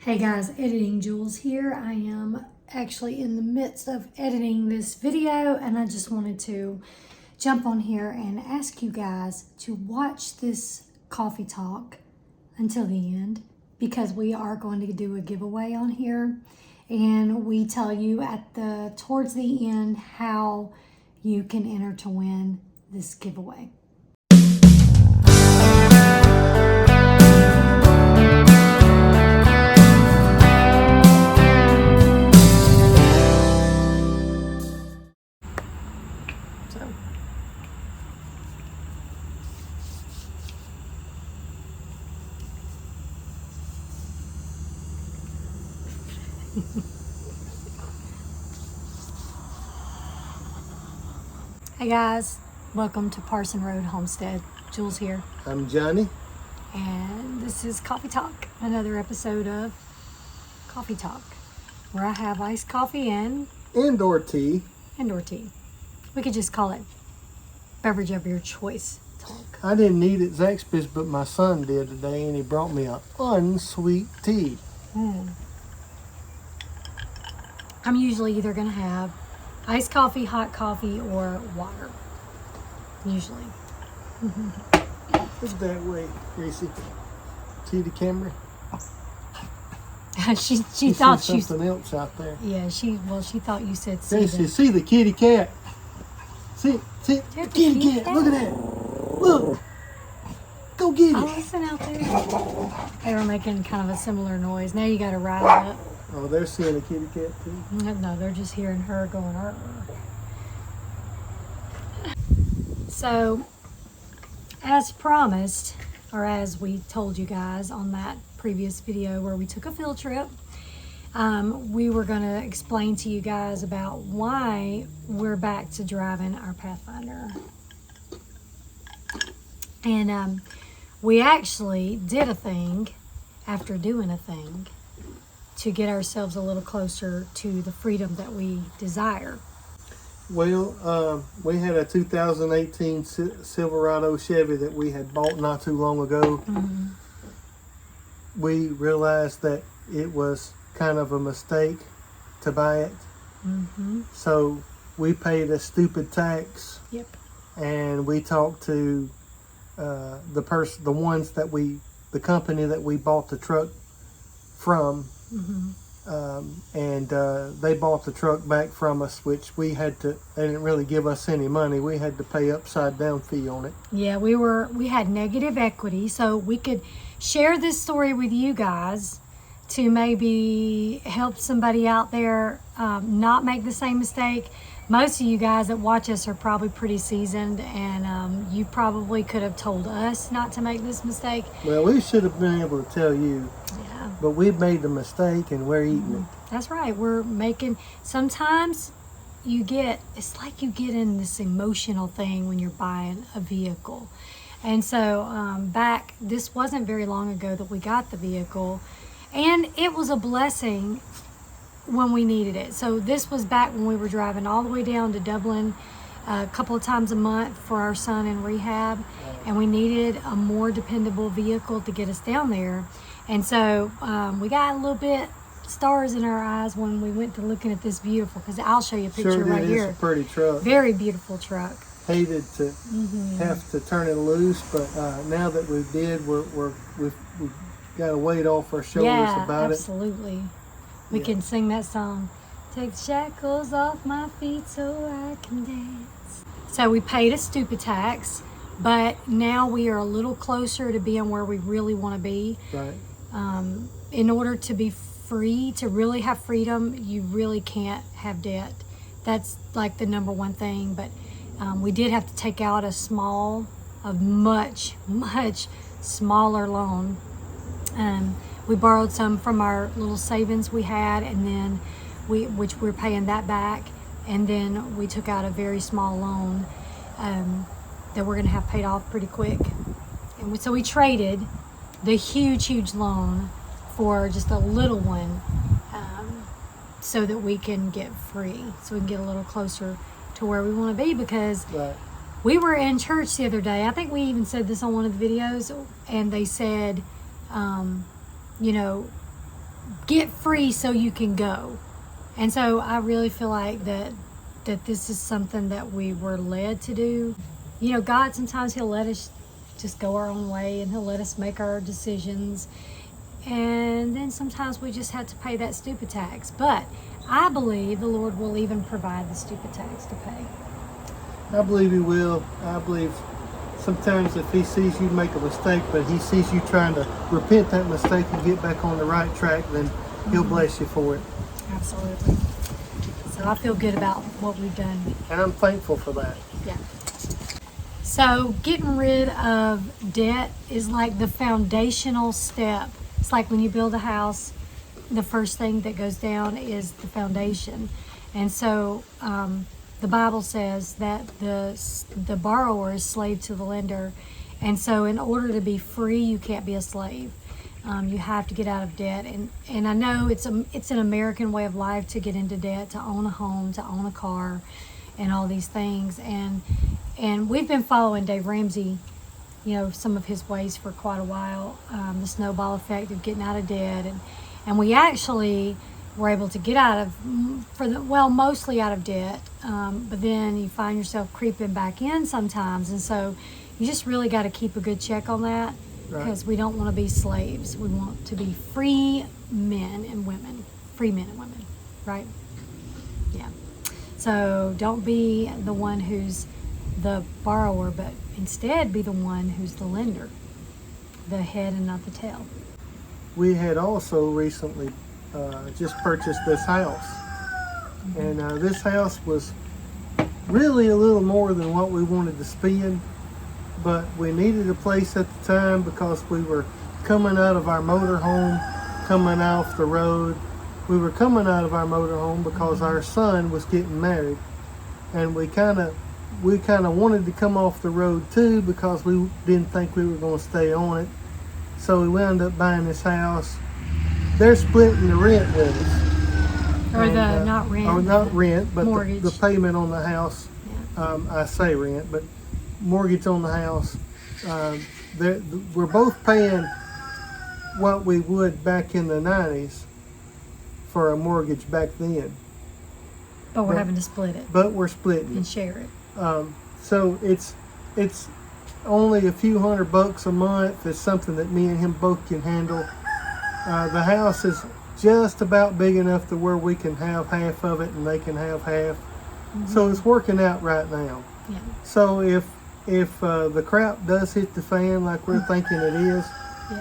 Hey guys, Editing Jules here. I am actually in the midst of editing this video and I just wanted to jump on here and ask you guys to watch this coffee talk until the end because we are going to do a giveaway on here and we tell you towards the end how you can enter to win this giveaway. Hey guys, welcome to Parsons Road Homestead. Jules here. I'm Johnny. And this is Coffee Talk, another episode of Coffee Talk, where I have iced coffee and Indoor tea. indoor tea. We could just call it beverage of your choice talk. I didn't need it Zaxby's, but my son did today, and he brought me a unsweet tea. I'm usually either going to have iced coffee, hot coffee, or water. Usually. Look that way, Gracie. See the camera? she You thought see something else out there. Yeah, she thought you said Gracie, see the kitty cat. See the kitty cat. Look at that. Look. Go get Oh, it. listen out there. They were making kind of a similar noise. Now you got to rile it up. Oh, they're seeing a kitty cat too. No, they're just hearing her going, "Arr." So, as promised, or as we told you guys on that previous video where we took a field trip, we were going to explain to you guys about why we're back to driving our Pathfinder. And we actually did a thing after doing a thing to get ourselves a little closer to the freedom that we desire. Well, we had a 2018 Silverado Chevy that we had bought not too long ago. Mm-hmm. We realized that it was kind of a mistake to buy it. Mm-hmm. So we paid a stupid tax. Yep. And we talked to the company that we bought the truck from. Mm-hmm. And they bought the truck back from us, which they didn't really give us any money. We had to pay upside down fee on it. Yeah, we had negative equity, so we could share this story with you guys to maybe help somebody out there not make the same mistake. Most of you guys that watch us are probably pretty seasoned, and you probably could have told us not to make this mistake. Well, we should have been able to tell you. Yeah. But we made the mistake, and we're eating it. That's right. Sometimes it's like you get in this emotional thing when you're buying a vehicle. And so this wasn't very long ago that we got the vehicle, and it was a blessing when we needed it. So this was back when we were driving all the way down to Dublin a couple of times a month for our son in rehab, and we needed a more dependable vehicle to get us down there. And so we got a little bit stars in our eyes when we went to looking at this beautiful, because I'll show you a picture right here. It's a pretty truck. Very beautiful truck. Hated to have to turn it loose, but now that we did, we've got a weight off our shoulders about absolutely. We can sing that song. Take the shackles off my feet so I can dance. So we paid a stupid tax, but now we are a little closer to being where we really want to be. Right. In order to be free, to really have freedom, you really can't have debt. That's like the number one thing. But we did have to take out a much, much smaller loan. We borrowed some from our little savings we had, and then which we're paying that back. And then we took out a very small loan that we're going to have paid off pretty quick. And so we traded the huge loan for just a little one, so that we can get free, so we can get a little closer to where we want to be. Because we were in church the other day, I think we even said this on one of the videos, and they said, get free so you can go. And so I really feel like that this is something that we were led to do. You know, God, sometimes he'll let us just go our own way, and he'll let us make our decisions. And then sometimes we just have to pay that stupid tax. But I believe the Lord will even provide the stupid tax to pay. I believe he will. I believe sometimes if he sees you make a mistake, but he sees you trying to repent that mistake and get back on the right track, then he'll bless you for it. Absolutely. So I feel good about what we've done. And I'm thankful for that. Yeah. So getting rid of debt is like the foundational step. It's like when you build a house, the first thing that goes down is the foundation. And so the Bible says that the borrower is slave to the lender. And so in order to be free, you can't be a slave. You have to get out of debt. And I know it's an American way of life to get into debt, to own a home, to own a car, and all these things. And we've been following Dave Ramsey, you know, some of his ways for quite a while, the snowball effect of getting out of debt. And we actually were able to get out of, mostly out of debt. But then you find yourself creeping back in sometimes. And so you just really got to keep a good check on that, because we don't want to be slaves. We want to be free men and women, right? Yeah. So don't be the one who's the borrower, but instead be the one who's the lender, the head and not the tail. We had also recently just purchased this house. And this house was really a little more than what we wanted to spend, but we needed a place at the time because we were coming out of our motor home, coming off the road. We were coming out of our motor home because our son was getting married, and we kind of wanted to come off the road too because we didn't think we were going to stay on it. So we wound up buying this house. They're splitting the rent with us. Or not rent. Or not rent, but mortgage. The payment on the house. Yeah. I say rent, but mortgage on the house. We're both paying what we would back in the 90s for a mortgage back then. But we're having to split it. But we're splitting and share it. So it's only a few $100 a month. It's something that me and him both can handle. The house is just about big enough to where we can have half of it and they can have half. Mm-hmm. So it's working out right now. Yeah. So if the crap does hit the fan like we're thinking it is,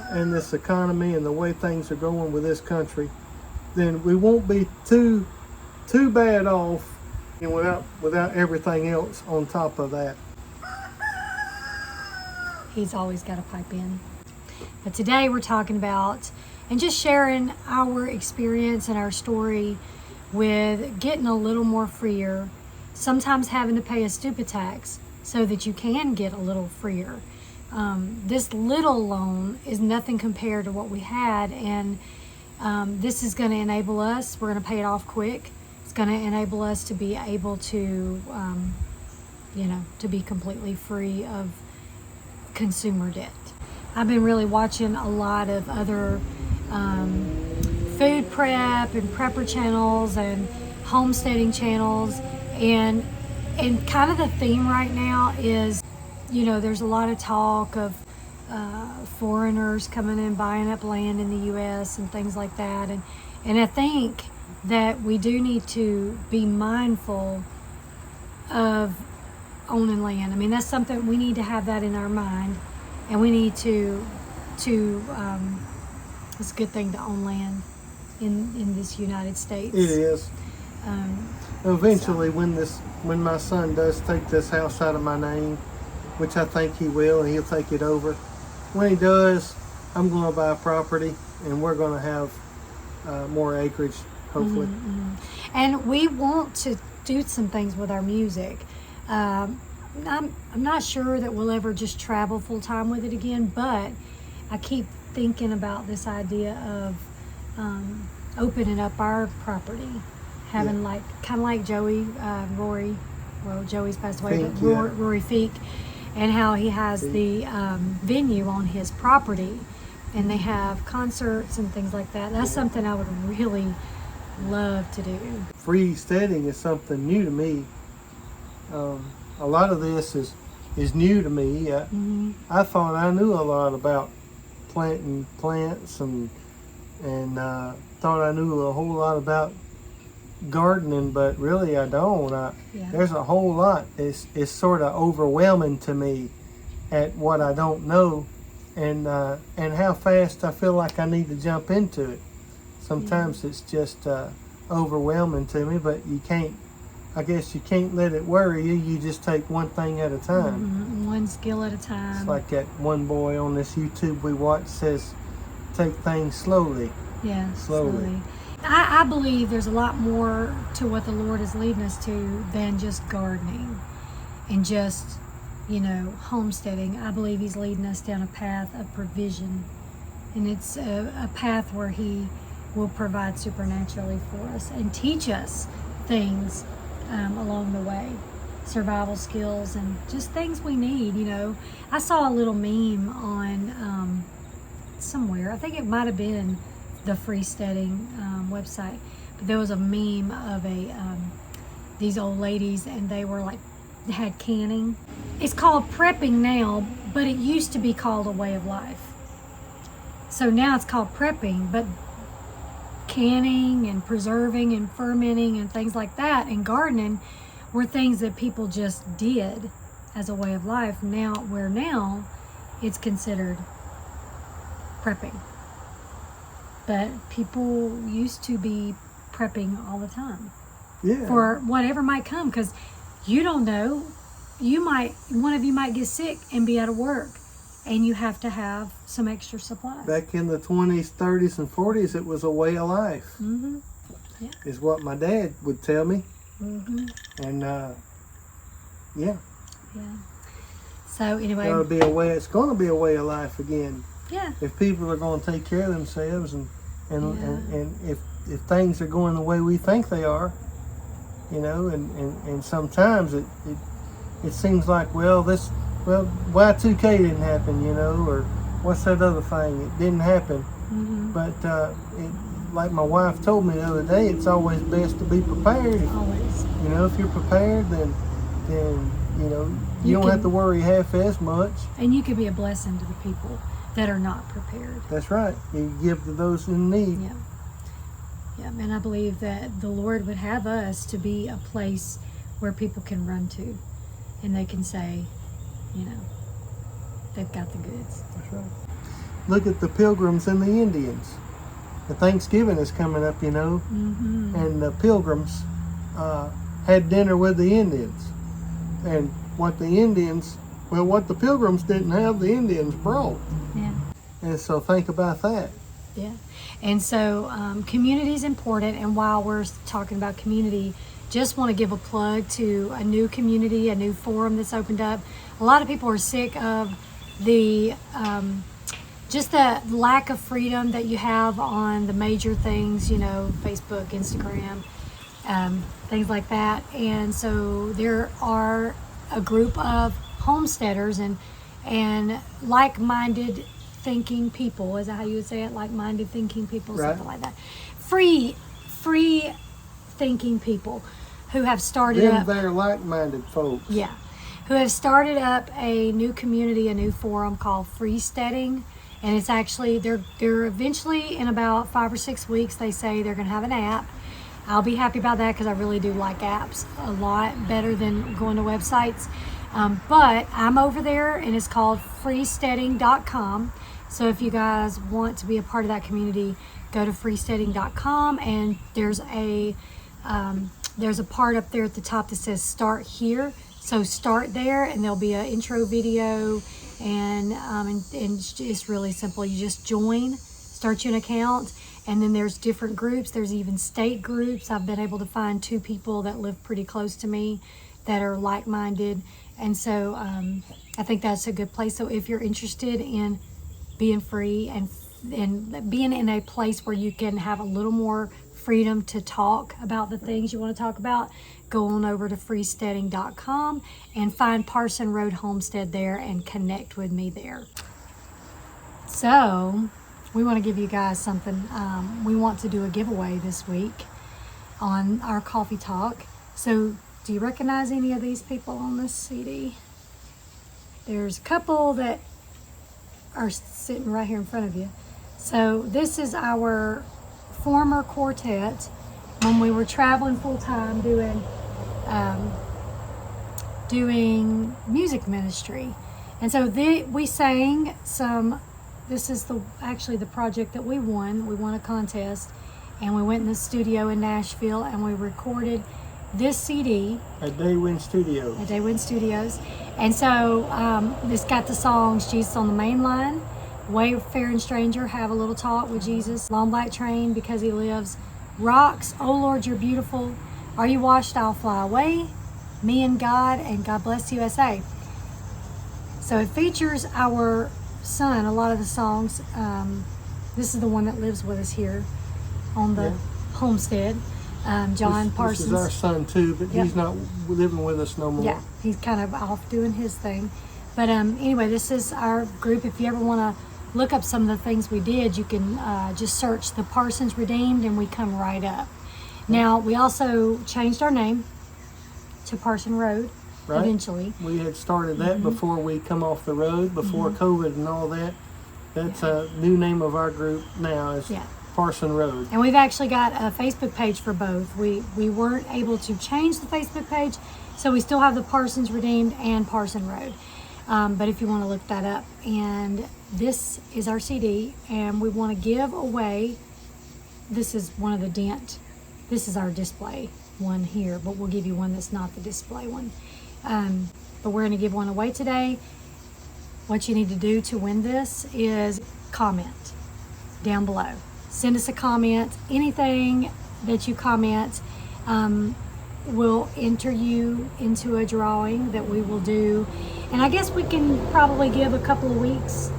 and this economy and the way things are going with this country, then we won't be too bad off, and without everything else on top of that. He's always got to pipe in. But today we're talking about and just sharing our experience and our story with getting a little more freer, sometimes having to pay a stupid tax so that you can get a little freer. This little loan is nothing compared to what we had, and this is going to enable us, we're going to pay it off quick. It's going to enable us to be able to, to be completely free of consumer debt. I've been really watching a lot of other food prep and prepper channels and homesteading channels, and kind of the theme right now is, there's a lot of talk of foreigners coming and buying up land in the U.S. and things like that, and I think that we do need to be mindful of owning land. I mean, that's something we need to have that in our mind, and we need to it's a good thing to own land in this United States. It is. Eventually, when my son does take this house out of my name, which I think he will, and he'll take it over. When he does, I'm going to buy property, and we're going to have more acreage, hopefully. Mm-hmm. And we want to do some things with our music. I'm not sure that we'll ever just travel full time with it again, but I keep thinking about this idea of opening up our property, having kind of like Joey, Rory. Well, Joey's passed away, Fink, but Rory Feek, and how he has the venue on his property and they have concerts and things like that. That's something I would really love to do. Freesteading is something new to me. A lot of this is new to me. I thought I knew a lot about planting plants and thought I knew a whole lot about gardening, but really I don't. There's a whole lot. It's sort of overwhelming to me at what I don't know, and how fast I feel like I need to jump into it. Sometimes it's just overwhelming to me, but I guess you can't let it worry you. You just take one thing at a time. One skill at a time. It's like that one boy on this YouTube we watch says, take things slowly. Yeah, slowly. I believe there's a lot more to what the Lord is leading us to than just gardening and just, homesteading. I believe He's leading us down a path of provision. And it's a path where He will provide supernaturally for us and teach us things along the way. Survival skills and just things we need, I saw a little meme on somewhere. I think it might have been the Freesteading website, but there was a meme of these old ladies, and they were had canning. It's called prepping now, but it used to be called a way of life. So now it's called prepping, but canning and preserving and fermenting and things like that and gardening were things that people just did as a way of life. Now it's considered prepping. But people used to be prepping all the time for whatever might come, because you don't know. One of you might get sick and be out of work, and you have to have some extra supplies. Back in the 20s, 30s, and 40s, it was a way of life. Yeah. Is what my dad would tell me. And Yeah. So anyway, it's going to be a way of life again. Yeah. If people are going to take care of themselves and if things are going the way we think they are, and sometimes it seems like, Y2K didn't happen, or what's that other thing? It didn't happen. But like my wife told me the other day, it's always best to be prepared. Always. If you're prepared, then you don't have to worry half as much. And you can be a blessing to the people that are not prepared. That's right. You give to those in need. Yeah, and I believe that the Lord would have us to be a place where people can run to, and they can say, they've got the goods. That's right. Look at the Pilgrims and the Indians. The Thanksgiving is coming up, and the Pilgrims had dinner with the Indians. And what the Pilgrims didn't have, the Indians brought. Yeah. And so think about that. Yeah. And so community is important. And while we're talking about community, just want to give a plug to a new community, a new forum that's opened up. A lot of people are sick of the just the lack of freedom that you have on the major things, Facebook, Instagram, things like that. And so there are a group of homesteaders and like-minded thinking people. Is that how you would say it? Like-minded thinking people, right. Something like that. Free thinking people who have started up. They're like-minded folks. Yeah, who have started up a new community, a new forum called Freesteading, and it's actually they're eventually in about 5 or 6 weeks. They say they're going to have an app. I'll be happy about that because I really do like apps a lot better than going to websites. But I'm over there, and it's called freesteading.com. So if you guys want to be a part of that community, go to freesteading.com, and there's a part up there at the top that says start here. So start there, and there'll be an intro video, and it's really simple. You just join, start you an account, and then there's different groups. There's even state groups. I've been able to find 2 people that live pretty close to me that are like-minded, and so I think that's a good place. So if you're interested in being free and being in a place where you can have a little more freedom to talk about the things you want to talk about, go on over to freesteading.com and find Parsons Road Homestead there and connect with me there. So we want to give you guys something. We want to do a giveaway this week on our coffee talk. So do you recognize any of these people on this CD? There's a couple that are sitting right here in front of you. So this is our former quartet when we were traveling full time doing music ministry. And so we sang some. This is actually the project that we won. We won a contest, and we went in the studio in Nashville and we recorded this CD at Daywin Studios. At Daywin Studios. And so it's got the songs Jesus on the Main Line, Wayfaring Stranger, Have a Little Talk with Jesus, Long Black Train, Because He Lives, Rocks, Oh Lord You're Beautiful, Are You Washed, I'll Fly Away, Me and God Bless USA. So it features our son, a lot of the songs. This is the one that lives with us here on the Homestead, John Parsons. This is our son too, but Yep. he's not living with us no more. Yeah, he's kind of off doing his thing. But anyway, this is our group. If you ever want to look up some of the things we did, you can just search the Parsons Redeemed and we come right up. Now, we also changed our name to Parson Road eventually. We had started that before we come off the road, before COVID and all that. That's a new name of our group now is Parson Road. And we've actually got a Facebook page for both. We weren't able to change the Facebook page, so we still have the Parsons Redeemed and Parson Road. But if you want to look that up. And this is our CD, and we want to give away, this is one of the Dent. This is our display one here, but we'll give you one that's not the display one. But we're going to give one away today. What you need to do to win this is comment down below. Send us a comment. Anything that you comment will enter you into a drawing that we will do. And I guess we can probably give a couple of weeks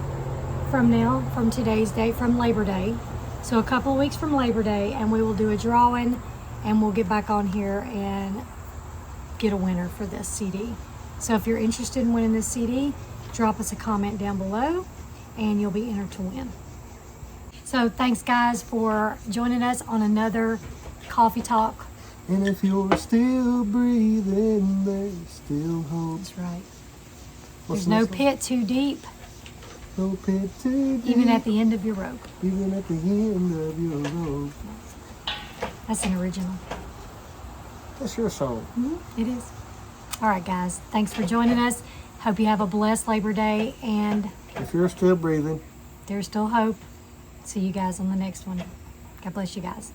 from now, from today's date, from Labor Day. So a couple of weeks from Labor Day, and we will do a drawing, and we'll get back on here and get a winner for this CD. So if you're interested in winning this CD, drop us a comment down below and you'll be entered to win. So thanks guys for joining us on another Coffee Talk. And if you're still breathing, there's still hope. That's right. What's There's no the next pit too deep, one? No pit too deep. even at the end of your rope. Even at the end of your rope. That's an original. That's your song. It is. All right, guys. Thanks for joining us. Hope you have a blessed Labor Day, and If you're still breathing. there's still hope. See you guys on the next one. God bless you guys.